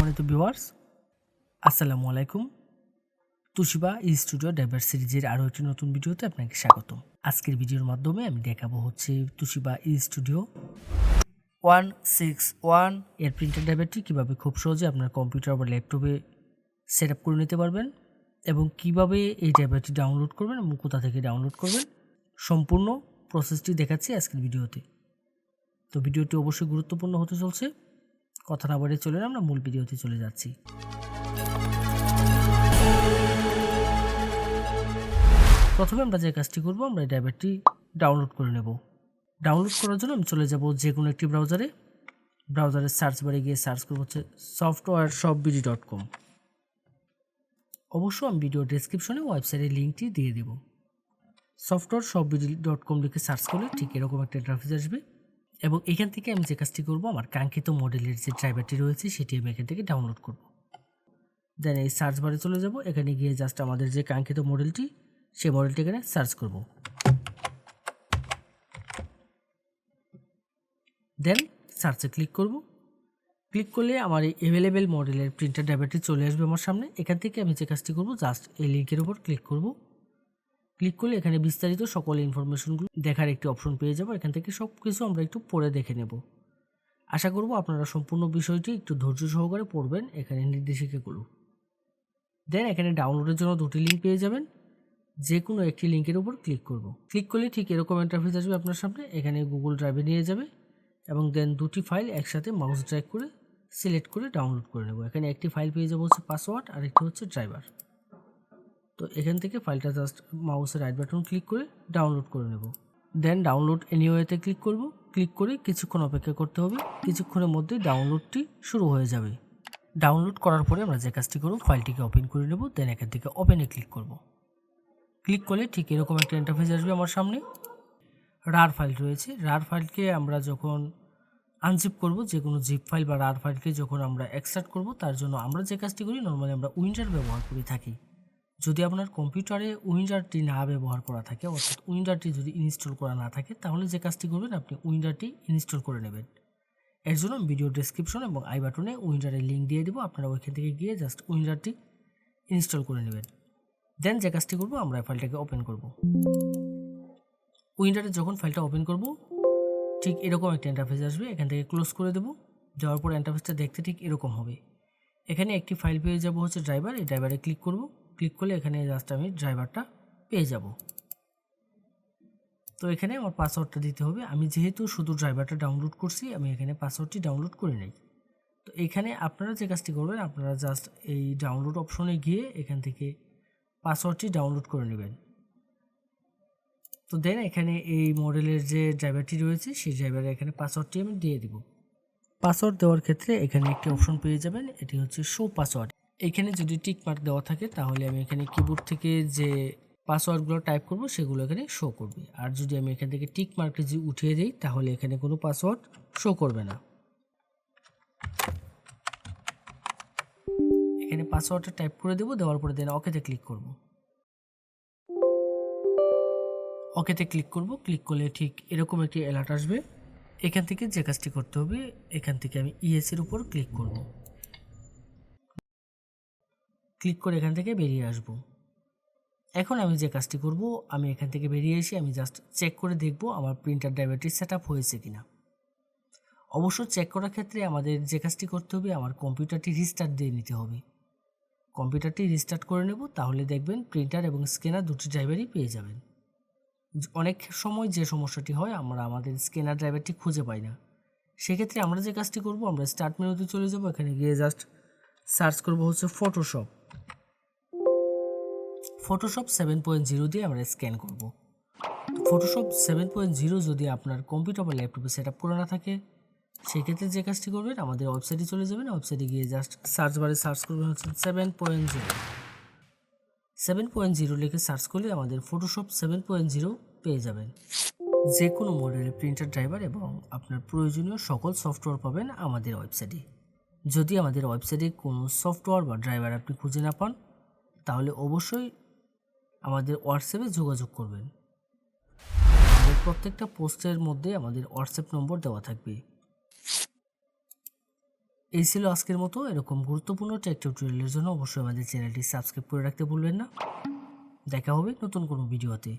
সম্মানিত ভিউয়ার্স, আসসালামু আলাইকুম। তুশিবা স্টুডিও ড্রাইভার সিরিজের আরও একটি নতুন ভিডিওতে আপনাকে স্বাগতম। আজকের ভিডিওর মাধ্যমে আমি দেখাবো হচ্ছে তুশিবা স্টুডিও 161 এর প্রিন্টার ড্রাইভারটি কীভাবে খুব সহজে আপনার কম্পিউটার বা ল্যাপটপে সেট আপ করে নিতে পারবেন এবং কিভাবে এই ড্রাইভারটি ডাউনলোড করবেন এবং কোথা থেকে ডাউনলোড করবেন, সম্পূর্ণ প্রসেসটি দেখাচ্ছি আজকের ভিডিওতে। তো ভিডিওটি অবশ্যই গুরুত্বপূর্ণ হতে চলছে। কথা না বাড়িয়ে চলে আমরা মূল ভিডিওতে চলে যাচ্ছি। প্রথমে আমরা যে কাজটি করব, আমরা এই ড্রাইভারটি ডাউনলোড করে নেব। ডাউনলোড করার জন্য আমি চলে যাব যে কোনো একটি ব্রাউজারের সার্চ বারে গিয়ে সার্চ করব হচ্ছে softwareshopbd.com। অবশ্য আমি ভিডিও ডেসক্রিপশনে ওয়েবসাইটের লিঙ্কটি দিয়ে দেব। softwareshopbd.com লিখে সার্চ করলে ঠিক এরকম একটা ইন্টারফেস আসবে এবং এখান থেকে আমি যে কাজটি করব, আমার কাঙ্ক্ষিত মডেলের যে ড্রাইভারটি রয়েছে সেটি আমি এখান থেকে ডাউনলোড করব। দেন এই সার্চ বারে চলে যাব, এখানে গিয়ে জাস্ট আমাদের যে কাঙ্ক্ষিত মডেলটি সেই মডেলটি এখানে সার্চ করব। দেন সার্চে ক্লিক করব। ক্লিক করলে আমার এই অ্যাভেলেবেল মডেলের প্রিন্টার ড্রাইভারটি চলে আসবে আমার সামনে। এখান থেকে আমি যে কাজটি করব, জাস্ট এই লিঙ্কের উপর ক্লিক করব। ক্লিক করলে এখানে বিস্তারিত সকল ইনফরমেশনগুলো দেখার একটি অপশন পেয়ে যাব। এখান থেকে সব কিছু আমরা একটু পড়ে দেখে নেব। আশা করব আপনারা সম্পূর্ণ বিষয়টি একটু ধৈর্য সহকারে পড়বেন এখানে নির্দেশিকাগুলো। দেন এখানে ডাউনলোডের জন্য দুটি লিঙ্ক পেয়ে যাবেন, যে কোনো একটি লিঙ্কের উপর ক্লিক করব। ক্লিক করলে ঠিক এরকম ইন্টারফেস আসবে আপনার সামনে। এখানে গুগল ড্রাইভে নিয়ে যাবে এবং দেন দুটি ফাইল একসাথে মাউস ড্র্যাগ করে সিলেক্ট করে ডাউনলোড করে নেব। এখানে একটি ফাইল পেয়ে যাবো হচ্ছে পাসওয়ার্ড আর একটি হচ্ছে ড্রাইভার। তো এখান থেকে ফাইলটা জাস্ট মাউসের রাইট বাটন ক্লিক করে ডাউনলোড করে নেব। দেন ডাউনলোড এনিওয়েতে ক্লিক করব। ক্লিক করে কিছুক্ষণ অপেক্ষা করতে হবে। কিছুক্ষণের মধ্যে ডাউনলোডটি শুরু হয়ে যাবে। ডাউনলোড করার পরে আমরা যে কাজটি করব, ফাইলটিকে ওপেন করে নেব। দেন এখান থেকে ওপেনে ক্লিক করব। ক্লিক করলে ঠিক এরকম একটা ইন্টারফেস আসবে আমার সামনে। রার ফাইল রয়েছে। রার ফাইলকে আমরা যখন আনজিপ করব, যে কোনো জিপ ফাইল বা রার ফাইলকে যখন আমরা এক্সট্রাক্ট করব, তার জন্য আমরা যে কাজটি করি, নর্মালি আমরা উইন্ডার ব্যবহার করে থাকি। যদি আপনার কম্পিউটারে উইন্ডারটি না ব্যবহার করা থাকে, অর্থাৎ উইন্ডারটি যদি ইনস্টল করা না থাকে, তাহলে যে কাজটি করবেন, আপনি উইন্ডারটি ইনস্টল করে নেবেন। এর জন্য ভিডিও ডেসক্রিপশন এবং আই বাটনে উইন্ডারের লিঙ্ক দিয়ে দেবো। আপনারা ওইখান থেকে গিয়ে জাস্ট উইন্ডারটি ইনস্টল করে নেবেন। দেন যে কাজটি করব, আমরা ফাইলটাকে ওপেন করব। উইন্ডারে যখন ফাইলটা ওপেন করব, ঠিক এরকম একটা ইন্টারফেস আসবে। এখান থেকে ক্লোজ করে দেব। দেওয়ার পর ইন্টারফেসটা দেখতে ঠিক এরকম হবে। এখানে একটি ফাইল পেয়ে যাব হচ্ছে ড্রাইভার। এই ড্রাইভারে ক্লিক করব। ক্লিক করলে এখানে জাস্ট আমি ড্রাইভারটা পেয়ে যাব। তো এখানে আমার পাসওয়ার্ডটা দিতে হবে। আমি যেহেতু শুধু ড্রাইভারটা ডাউনলোড করছি, আমি এখানে পাসওয়ার্ডটি ডাউনলোড করে নেই। তো এখানে আপনারা যে কাজটি করবেন, আপনারা জাস্ট এই ডাউনলোড অপশনে গিয়ে এখান থেকে পাসওয়ার্ডটি ডাউনলোড করে নেবেন। তো দেন এখানে এই মডেলের যে ড্রাইভারটি রয়েছে, সেই ড্রাইভারে এখানে পাসওয়ার্ডটি আমি দিয়ে দিব। পাসওয়ার্ড দেওয়ার ক্ষেত্রে এখানে একটি অপশন পেয়ে যাবেন, এটি হচ্ছে শো পাসওয়ার্ড। এখানে যদি টিক মার্ক দেওয়া থাকে, তাহলে আমি এখানে কিবোর্ড থেকে যে পাসওয়ার্ডগুলো টাইপ করব সেগুলো এখানে শো করবে। আর যদি আমি এখান থেকে টিক মার্কটি যদি উঠিয়ে দিই, তাহলে এখানে কোনো পাসওয়ার্ড শো করবে না। এখানে পাসওয়ার্ডটা টাইপ করে দেবো। দেওয়ার পরে দেন ওকেতে ক্লিক করব। ওকেতে ক্লিক করব। ক্লিক করলে ঠিক এরকম একটি অ্যালার্ট আসবে। এখান থেকে যে কাজটি করতে হবে, এখান থেকে আমি ইএসের উপর ক্লিক করব। ক্লিক করে এখান থেকে বেরিয়ে আসব। এখন আমি যে কাজটি করব, আমি এখান থেকে বেরিয়ে এসে আমি জাস্ট চেক করে দেখব আমার প্রিন্টার ড্রাইভারটি সেট আপ হয়েছে কিনা। অবশ্য চেক করার ক্ষেত্রে আমাদের যে কাজটি করতে হবে, আমার কম্পিউটারটি রিস্টার্ট দিয়ে নিতে হবে। কম্পিউটারটি রিস্টার্ট করে নেব, তাহলে দেখবেন প্রিন্টার এবং স্ক্যানার দুটি ড্রাইভারই পেয়ে যাবেন। অনেক সময় যে সমস্যাটি হয়, আমরা আমাদের স্ক্যানার ড্রাইভারটি খুঁজে পাই না। সেক্ষেত্রে আমরা যে কাজটি করব, আমরা স্টার্ট মেনুতে চলে যাব। এখানে গিয়ে জাস্ট সার্চ করব হচ্ছে ফটোশপ 7.0 দিয়ে আমরা স্ক্যান করব। ফটোশপ 7.0 যদি আপনার কম্পিউটার বা ল্যাপটপে সেট আপ করা না থাকে, সেক্ষেত্রে যে কাজটি করবেন, আমাদের ওয়েবসাইটে চলে যাবেন। ওয়েবসাইটে গিয়ে জাস্ট সার্চ বারে সার্চ করবেন হচ্ছে 7.0 লিখে সার্চ করলে আমাদের ফটোশপ 7.0 পেয়ে যাবেন। যে কোনো মডেলের প্রিন্টার ড্রাইভার এবং আপনার প্রয়োজনীয় সকল সফটওয়্যার পাবেন আমাদের ওয়েবসাইটে। যদি আমাদের ওয়েবসাইটে কোনো সফটওয়্যার বা ড্রাইভার আপনি খুঁজে না পান, তাহলে অবশ্যই আমাদের হোয়াটসঅ্যাপে যোগাযোগ করবেন। আমাদের প্রত্যেকটা পোস্টের মধ্যে আমাদের হোয়াটসঅ্যাপ নম্বর দেওয়া থাকবে। এই ছিল আজকের মতো। এরকম গুরুত্বপূর্ণ টেক টিউটোরিয়ালের জন্য অবশ্যই আমাদের চ্যানেলটি সাবস্ক্রাইব করে রাখতে ভুলবেন না। দেখা হবে নতুন কোনো ভিডিওতে।